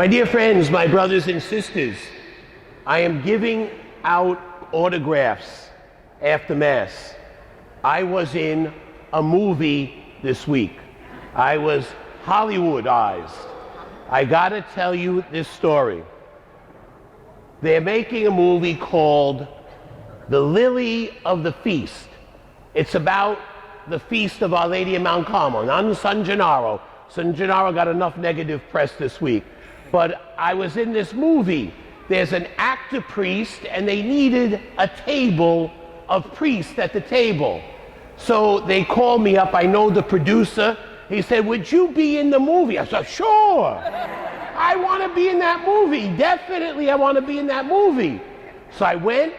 My dear friends, my brothers and sisters, I am giving out autographs after Mass. I was in a movie this week. I was Hollywoodized. I gotta tell you this story. They're making a movie called The Lily of the Feast. It's about the feast of Our Lady of Mount Carmel, not San Gennaro. San Gennaro got enough negative press this week. But I was in this movie. There's an actor priest, and they needed a table of priests at the table. So they called me up. I know the producer. He said, "Would you be in the movie?" I said, "Sure. I want to be in that movie. Definitely, I want to be in that movie." So I went,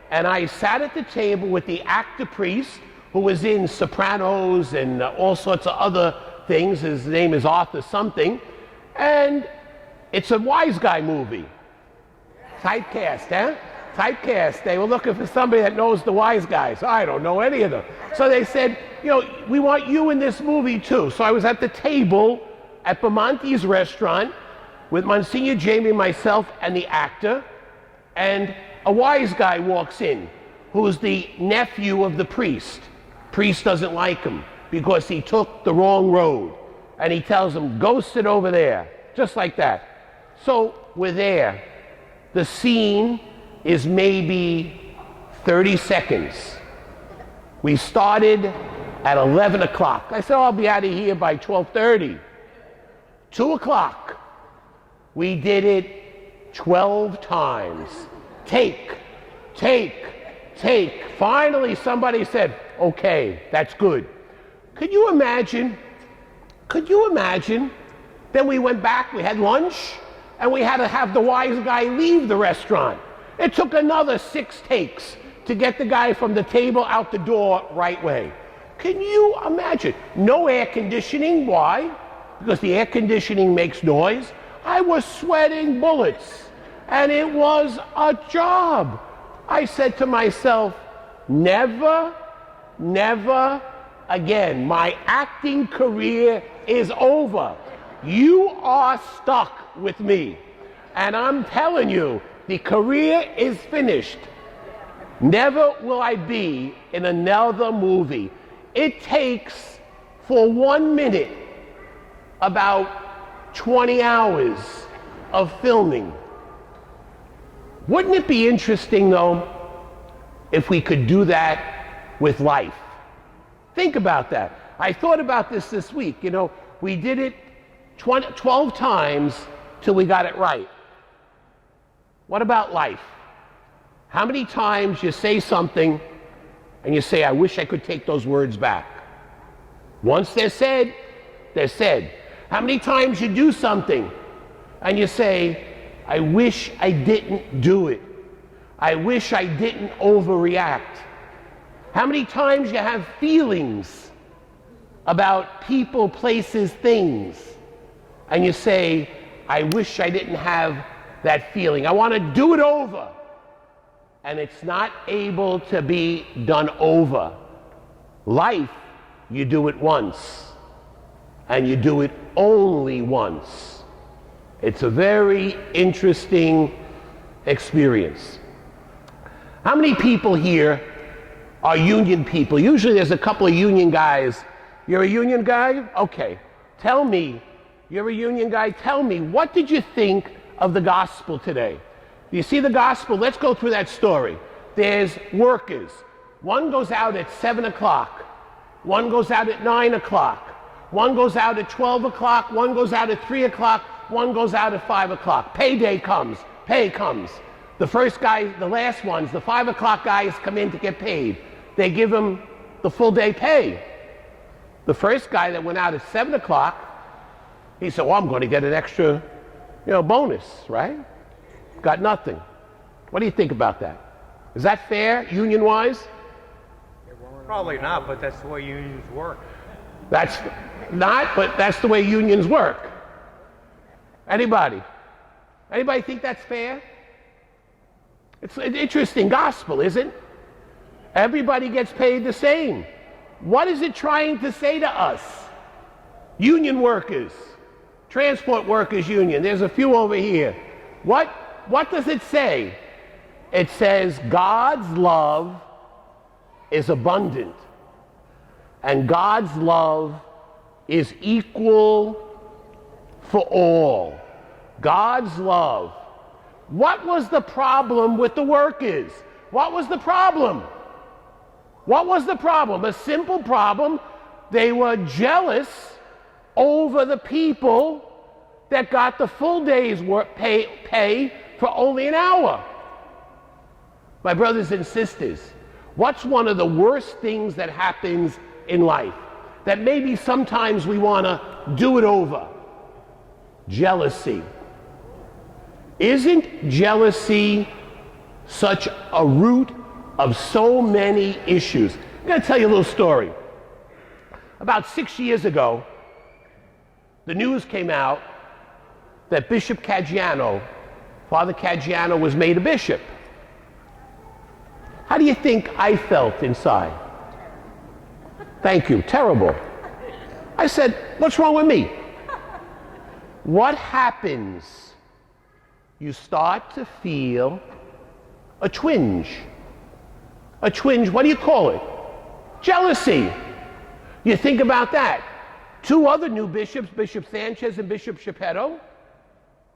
and I sat at the table with the actor priest, who was in Sopranos and all sorts of other things. His name is Arthur something. And it's a wise guy movie. Typecast, huh? Typecast. They were looking for somebody that knows the wise guys. I don't know any of them. So they said, you know, we want you in this movie too. So I was at the table at Bamonte's restaurant with Monsignor Jamie, myself, and the actor. And a wise guy walks in, who's the nephew of the priest. Priest doesn't like him because he took the wrong road. And he tells him, "Go sit over there," just like that. So we're there. The scene is maybe 30 seconds. We started at 11 o'clock. I said, I'll be out of here by 12:30. 2 o'clock. We did it 12 times. Take. Finally, somebody said, "Okay, that's good." Could you imagine? Then we went back, we had lunch, and we had to have the wise guy leave the restaurant. It took another 6 takes to get the guy from the table out the door right way. Can you imagine? No air conditioning. Why? Because the air conditioning makes noise. I was sweating bullets, and it was a job. I said to myself, never again. My acting career is over. You are stuck with me. And I'm telling you, the career is finished. Never will I be in another movie. It takes, for 1 minute, about 20 hours of filming. Wouldn't it be interesting, though, if we could do that with life? Think about that. I thought about this week. You know, we did it 12 times till we got it right. What about life? How many times you say something and you say, "I wish I could take those words back"? Once they're said, they're said. How many times you do something and you say, "I wish I didn't do it. I wish I didn't overreact"? How many times you have feelings about people, places, things, and you say, "I wish I didn't have that feeling. I want to do it over." And it's not able to be done over. Life, you do it once, and you do it only once. It's a very interesting experience. How many people here are union people? Usually there's a couple of union guys. You're a union guy? Okay. Tell me, you're a union guy. Tell me, what did you think of the gospel today? Do you see the gospel? Let's go through that story. There's workers. One goes out at 7 o'clock. One goes out at 9 o'clock. One goes out at 12 o'clock. One goes out at 3 o'clock. One goes out at 5 o'clock. Payday comes. Pay comes. The first guy, the last ones, the 5 o'clock guys come in to get paid. They give them the full day pay. The first guy that went out at 7 o'clock, he said, "Well, I'm going to get an extra, bonus, right?" Got nothing. What do you think about that? Is that fair, union-wise? Probably not, but that's the way unions work. That's not, but that's the way unions work. Anybody? Anybody think that's fair? It's an interesting gospel, isn't it? Everybody gets paid the same. What is it trying to say to us? Union workers, Transport Workers Union. There's a few over here. What does it say? It says God's love is abundant, and God's love is equal for all. God's love. What was the problem with the workers? What was the problem? What was the problem? A simple problem. They were jealous over the people that got the full day's work pay for only an hour. My brothers and sisters, what's one of the worst things that happens in life that maybe sometimes we want to do it over? Jealousy. Isn't jealousy such a root of so many issues? I'm going to tell you a little story. About 6 years ago, the news came out that Bishop Caggiano, Father Caggiano, was made a bishop. How do you think I felt inside? Thank you. Terrible. I said, what's wrong with me? What happens? You start to feel a twinge. A twinge, what do you call it? Jealousy. You think about that. Two other new bishops, Bishop Sanchez and Bishop Geppetto,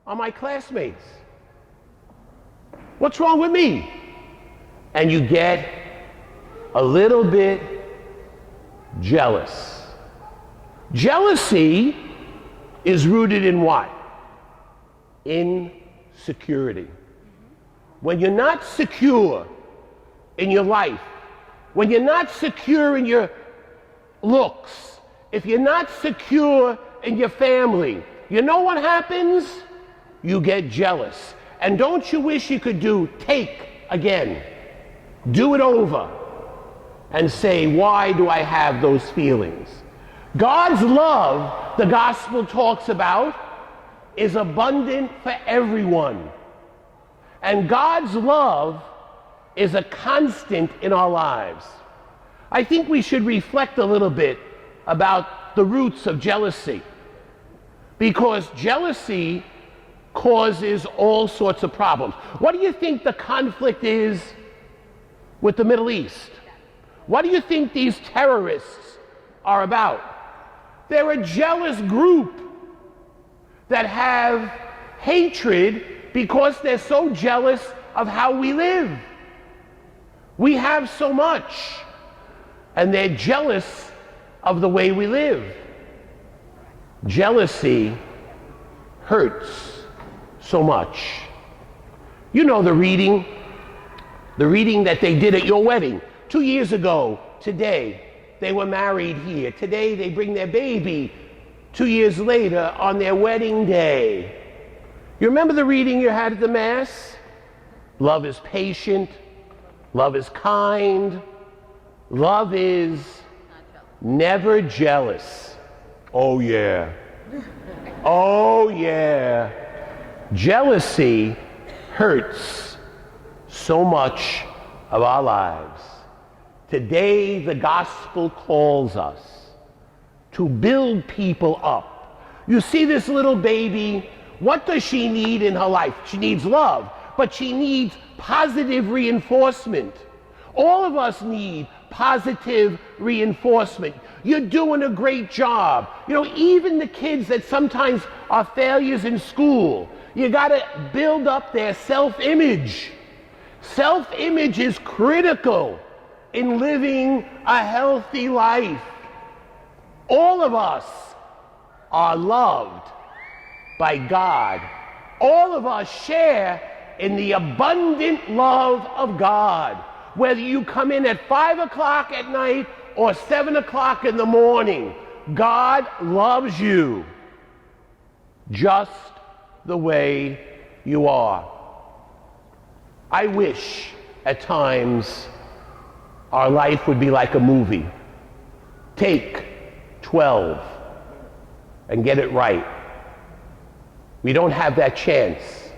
are my classmates. What's wrong with me? And you get a little bit jealous. Jealousy is rooted in what? Insecurity. When you're not secure in your life, when you're not secure in your looks, if you're not secure in your family, you know what happens? You get jealous. And don't you wish you could take again? Do it over and say, why do I have those feelings? God's love, the gospel talks about, is abundant for everyone. And God's love is a constant in our lives. I think we should reflect a little bit about the roots of jealousy, because jealousy causes all sorts of problems. What do you think the conflict is with the Middle East? What do you think these terrorists are about? They're a jealous group that have hatred because they're so jealous of how we live. We have so much, and they're jealous of the way we live. Jealousy hurts so much. You know the reading that they did at your wedding. 2 years ago today, they were married here. Today they bring their baby 2 years later on their wedding day. You remember the reading you had at the Mass? Love is patient. Love is kind. Love is never jealous. Oh yeah. Oh yeah. Jealousy hurts so much of our lives. Today the gospel calls us to build people up. You see this little baby, what does she need in her life? She needs love, but she needs positive reinforcement. All of us need positive reinforcement. You're doing a great job. You know, even the kids that sometimes are failures in school, you gotta build up their self-image. Self-image is critical in living a healthy life. All of us are loved by God. All of us share in the abundant love of God. Whether you come in at 5 o'clock at night or 7 o'clock in the morning, God loves you just the way you are. I wish at times our life would be like a movie. Take 12 and get it right. We don't have that chance,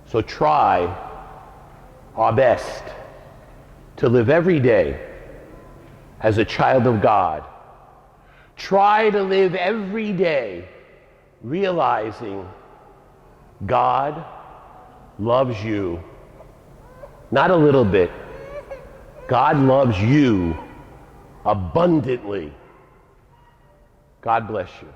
so try our best to live every day as a child of God. Try to live every day realizing God loves you, not a little bit. God loves you abundantly. God bless you.